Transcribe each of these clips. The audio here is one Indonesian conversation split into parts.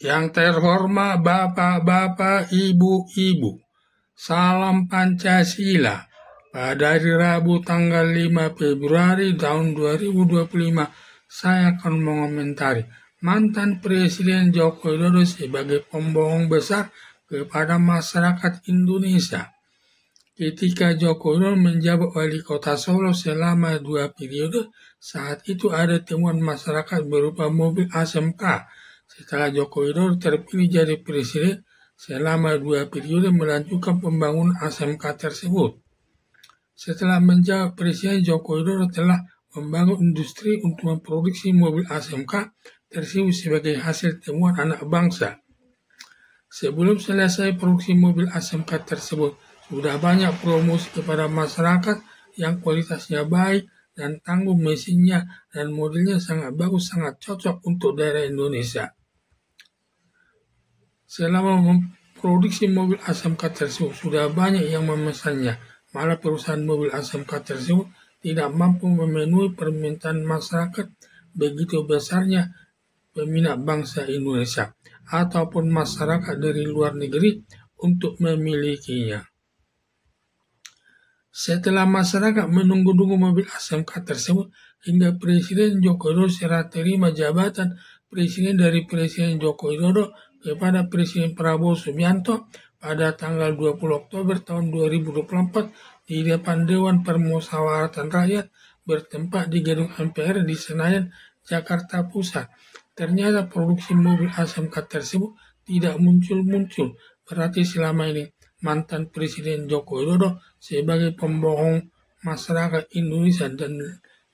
Yang terhormat Bapak-Bapak, Ibu-Ibu, salam Pancasila. Pada hari Rabu tanggal 5 Februari tahun 2025, saya akan mengomentari mantan Presiden Joko Widodo sebagai pembohong besar kepada masyarakat Indonesia. Ketika Joko Widodo menjabat wali kota Solo selama 2 periode, saat itu ada temuan masyarakat berupa mobil ASMK. Setelah Joko Widodo terpilih jadi presiden, selama 2 periode melanjutkan pembangunan ASMK tersebut. Setelah menjabat presiden, Joko Widodo telah membangun industri untuk memproduksi mobil ASMK tersebut sebagai hasil temuan anak bangsa. Sebelum selesai produksi mobil ASMK tersebut, sudah banyak promosi kepada masyarakat yang kualitasnya baik dan tangguh, mesinnya dan modelnya sangat bagus, sangat cocok untuk daerah Indonesia. Selama memproduksi mobil ASMK tersebut, sudah banyak yang memesannya. Malah perusahaan mobil ASMK tersebut tidak mampu memenuhi permintaan masyarakat begitu besarnya peminat bangsa Indonesia ataupun masyarakat dari luar negeri untuk memilikinya. Setelah masyarakat menunggu-nunggu mobil ASMK tersebut, hingga Presiden Joko Widodo serah terima jabatan Presiden dari Presiden Joko Widodo kepada Presiden Prabowo Subianto pada tanggal 20 Oktober tahun 2024 di depan Dewan Permusyawaratan Rakyat bertempat di Gedung MPR di Senayan, Jakarta Pusat. Ternyata produksi mobil ASMK tersebut tidak muncul-muncul. Berarti selama ini mantan Presiden Joko Widodo sebagai pembohong masyarakat Indonesia dan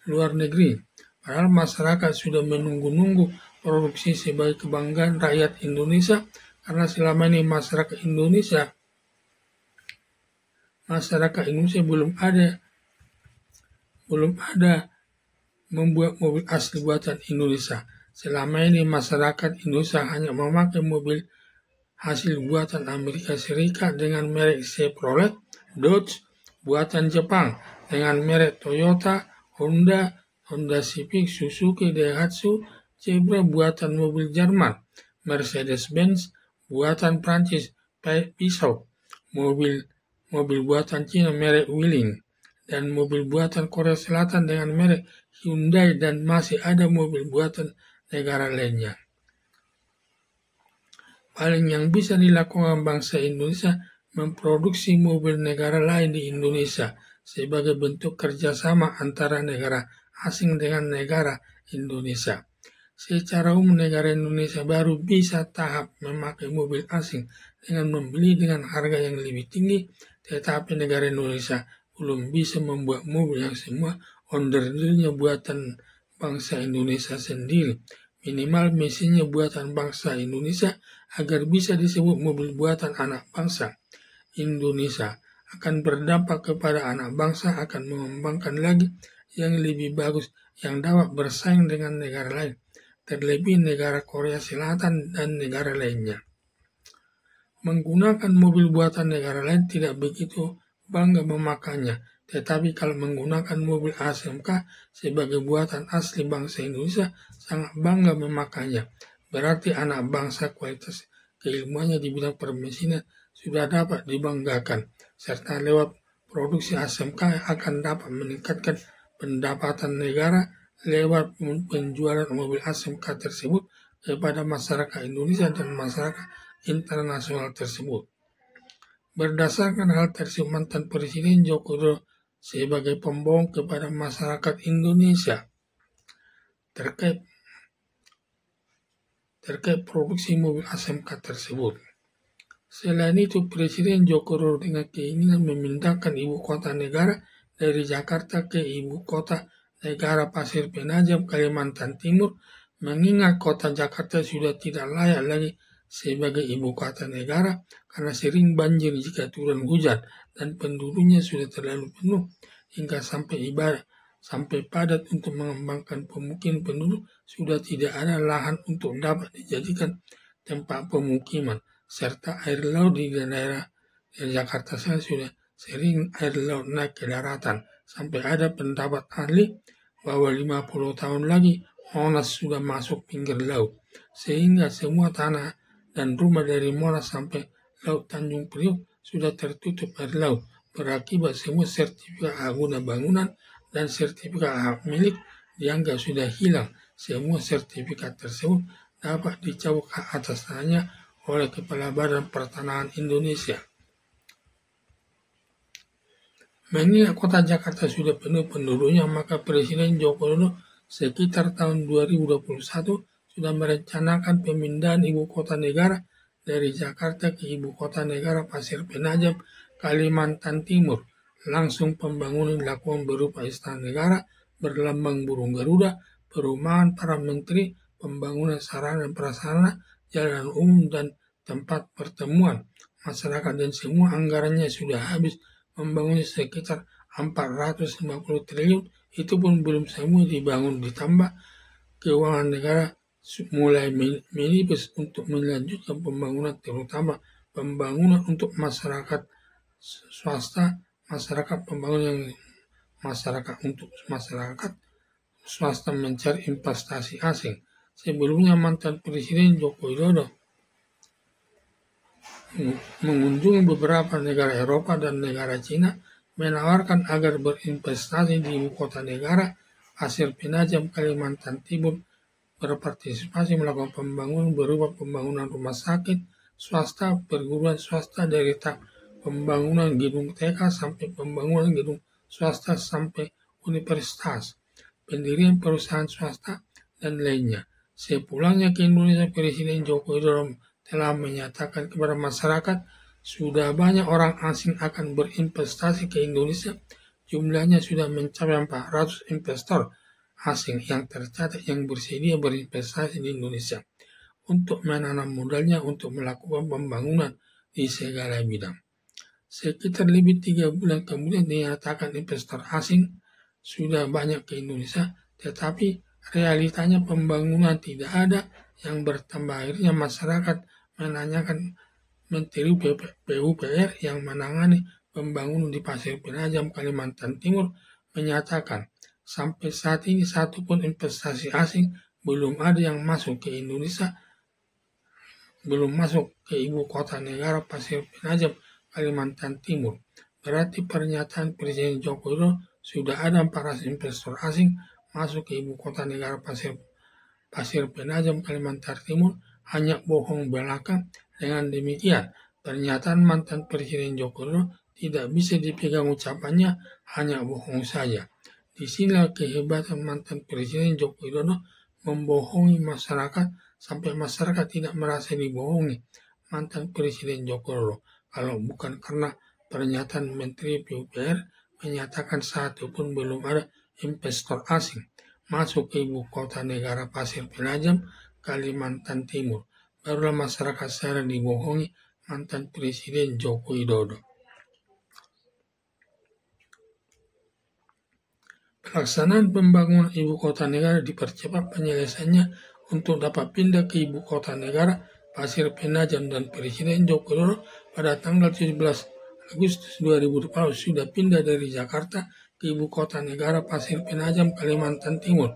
luar negeri. Padahal masyarakat sudah menunggu-nunggu produksi sebagai kebanggaan rakyat Indonesia, karena selama ini masyarakat Indonesia belum ada membuat mobil asli buatan Indonesia. Selama ini masyarakat Indonesia hanya memakai mobil hasil buatan Amerika Serikat dengan merek Chevrolet, Dodge buatan Jepang dengan merek Toyota, Honda Civic, Suzuki, Daihatsu, Zebra buatan mobil Jerman, Mercedes-Benz buatan Prancis, Peugeot, mobil buatan Cina merek Wuling, dan mobil buatan Korea Selatan dengan merek Hyundai, dan masih ada mobil buatan negara lainnya. Paling yang bisa dilakukan bangsa Indonesia memproduksi mobil negara lain di Indonesia sebagai bentuk kerjasama antara negara asing dengan negara Indonesia. Secara umum negara Indonesia baru bisa tahap memakai mobil asing dengan membeli dengan harga yang lebih tinggi, tetapi negara Indonesia belum bisa membuat mobil yang semua onderdilnya buatan bangsa Indonesia sendiri. Minimal mesinnya buatan bangsa Indonesia agar bisa disebut mobil buatan anak bangsa Indonesia. Akan berdampak kepada anak bangsa akan mengembangkan lagi yang lebih bagus yang dapat bersaing dengan negara lain, terlebih negara Korea Selatan dan negara lainnya. Menggunakan mobil buatan negara lain tidak begitu bangga memakainya, tetapi kalau menggunakan mobil ASMK sebagai buatan asli bangsa Indonesia sangat bangga memakainya. Berarti anak bangsa kualitas keilmuannya di bidang permesinan sudah dapat dibanggakan, serta lewat produksi ASMK akan dapat meningkatkan pendapatan negara lewat penjualan mobil ASMK tersebut kepada masyarakat Indonesia dan masyarakat internasional tersebut. Berdasarkan hal tersebut, mantan Presiden Joko Widodo sebagai pembohong kepada masyarakat Indonesia terkait produksi mobil ASMK tersebut. Selain itu, Presiden Joko Widodo dengan keinginan memindahkan ibu kota negara dari Jakarta ke ibu kota negara Pasir Penajam, Kalimantan Timur, mengingat kota Jakarta sudah tidak layak lagi sebagai ibu kota negara karena sering banjir jika turun hujan dan penduduknya sudah terlalu penuh hingga sampai padat untuk mengembangkan pemukiman penduduk, sudah tidak ada lahan untuk dapat dijadikan tempat pemukiman, serta air laut di daerah Jakarta sudah sering air laut naik ke daratan, sampai ada pendapat ahli bahwa 50 tahun lagi Monas sudah masuk pinggir laut, sehingga semua tanah dan rumah dari Monas sampai Laut Tanjung Priok sudah tertutup air laut. Berakibat semua sertifikat hak guna bangunan dan sertifikat hak milik dianggap sudah hilang. Semua sertifikat tersebut dapat dicabut hak atas tanahnya oleh Kepala Badan Pertanahan Indonesia. Mengingat kota Jakarta sudah penuh penduduknya, maka Presiden Joko Widodo sekitar tahun 2021 sudah merencanakan pemindahan ibu kota negara dari Jakarta ke ibu kota negara Pasir Penajam, Kalimantan Timur. Langsung pembangunan dilakukan berupa istana negara berlambang burung Garuda, perumahan para menteri, pembangunan sarana dan prasarana, jalan umum dan tempat pertemuan masyarakat, dan semua anggarannya sudah habis membangun sekitar 450 triliun. Itu pun belum semua dibangun, ditambah keuangan negara mulai menipis untuk melanjutkan pembangunan, terutama pembangunan untuk masyarakat swasta, masyarakat untuk masyarakat swasta mencari investasi asing. Sebelumnya mantan Presiden Joko Widodo mengunjungi beberapa negara Eropa dan negara Cina, menawarkan agar berinvestasi di ibu kota negara Pasir Penajam, Kalimantan Timur, berpartisipasi melakukan pembangunan berupa pembangunan rumah sakit swasta, perguruan swasta dari tahap pembangunan gedung TK sampai pembangunan gedung swasta sampai universitas, pendirian perusahaan swasta, dan lainnya. Sepulangnya ke Indonesia, Presiden Joko Widodo telah menyatakan kepada masyarakat sudah banyak orang asing akan berinvestasi ke Indonesia. Jumlahnya sudah mencapai 400 investor asing yang tercatat yang bersedia berinvestasi di Indonesia untuk menanam modalnya untuk melakukan pembangunan di segala bidang. Sekitar lebih 3 bulan kemudian dinyatakan investor asing sudah banyak ke Indonesia, tetapi realitanya pembangunan tidak ada yang bertambah. Akhirnya masyarakat menanyakan Menteri PUPR yang menangani pembangunan di Pasir Penajam, Kalimantan Timur, menyatakan sampai saat ini satupun investasi asing belum ada yang masuk ke Indonesia, belum masuk ke ibu kota negara Pasir Penajam, Kalimantan Timur. Berarti pernyataan Presiden Joko Widodo sudah ada 400 investor asing masuk ke ibu kota negara Pasir Penajam, Kalimantan Timur hanya bohong belaka. Dengan demikian, pernyataan mantan Presiden Joko Widodo tidak bisa dipegang ucapannya, hanya bohong saja. Disinilah kehebatan mantan Presiden Joko Widodo membohongi masyarakat sampai masyarakat tidak merasa dibohongi mantan Presiden Joko Widodo. Kalau bukan karena pernyataan Menteri PUPR menyatakan satu pun belum ada investor asing masuk ke ibu kota negara Pasir Penajam, Kalimantan Timur, barulah masyarakat sadar dibohongi mantan Presiden Joko Widodo. Pelaksanaan pembangunan ibu kota negara dipercepat penyelesaiannya untuk dapat pindah ke ibu kota negara Pasir Penajam, dan Presiden Joko Widodo pada tanggal 17 Agustus 2020 sudah pindah dari Jakarta ke ibu kota negara Pasir Penajam, Kalimantan Timur,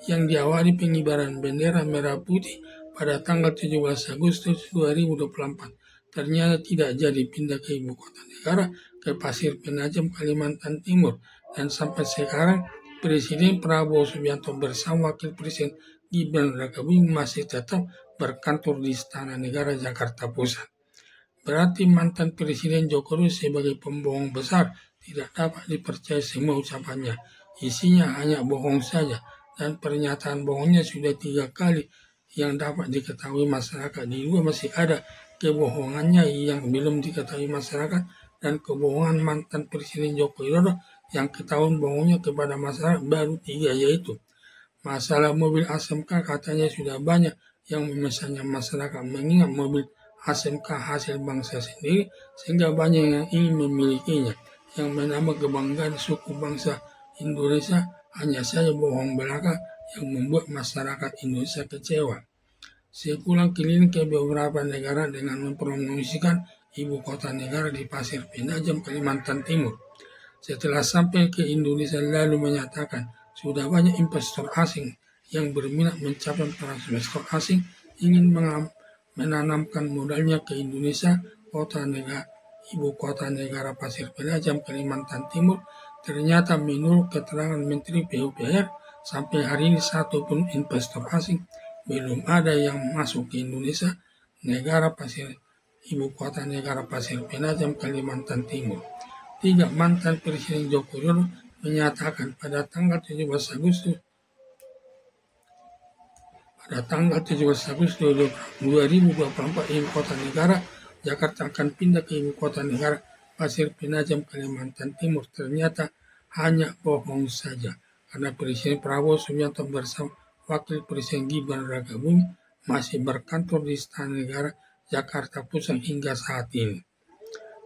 yang diawali pengibaran bendera merah putih pada tanggal 17 Agustus 2024. Ternyata tidak jadi pindah ke ibu kota negara ke Pasir Penajam, Kalimantan Timur, dan sampai sekarang Presiden Prabowo Subianto bersama Wakil Presiden Gibran Rakabuming masih tetap berkantor di Istana Negara Jakarta Pusat. Berarti mantan Presiden Joko Widodo sebagai pembohong besar, tidak dapat dipercaya semua ucapannya. Isinya hanya bohong saja, dan pernyataan bohongnya sudah 3 kali yang dapat diketahui masyarakat. Di luar masih ada kebohongannya yang belum diketahui masyarakat, dan kebohongan mantan Presiden Joko Widodo yang ketahuan bohongnya kepada masyarakat baru 3, yaitu masalah mobil ASMK. Katanya sudah banyak yang memesannya masyarakat, mengingat mobil ASMK hasil bangsa sendiri sehingga banyak yang ingin memilikinya, yang menambah kebanggaan suku bangsa Indonesia. Hanya saja bohong belaka yang membuat masyarakat Indonesia kecewa. Sepulang keliling ke beberapa negara dengan mempromosikan ibu kota negara di Pasir Penajam, Kalimantan Timur, setelah sampai ke Indonesia lalu menyatakan sudah banyak investor asing yang berminat mencapai para investor asing ingin menanamkan modalnya ke Indonesia, ibu kota negara Pasir Penajam, Kalimantan Timur. Ternyata menurut keterangan Menteri PUPR, sampai hari ini satu pun investor asing belum ada yang masuk ke Indonesia, ibu kota negara Pasir Penajam, Kalimantan Timur. Mantan Presiden Joko Widodo menyatakan pada tanggal 17 Agustus 2024 ibu kota negara Jakarta akan pindah ke ibu kota negara Pasir Penajam, Kalimantan Timur. Ternyata hanya bohong saja, karena Presiden Prabowo Subianto bersama Wakil Presiden Gibran Rakabuming masih berkantor di Istana Negara Jakarta Pusat hingga saat ini.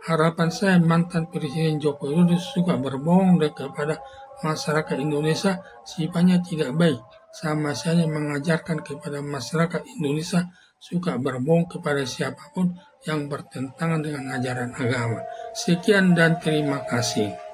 Harapan saya mantan Presiden Joko Widodo suka berbohong kepada masyarakat Indonesia sifatnya tidak baik. Sama saja mengajarkan kepada masyarakat Indonesia suka berbohong kepada siapapun yang bertentangan dengan ajaran agama. Sekian dan terima kasih.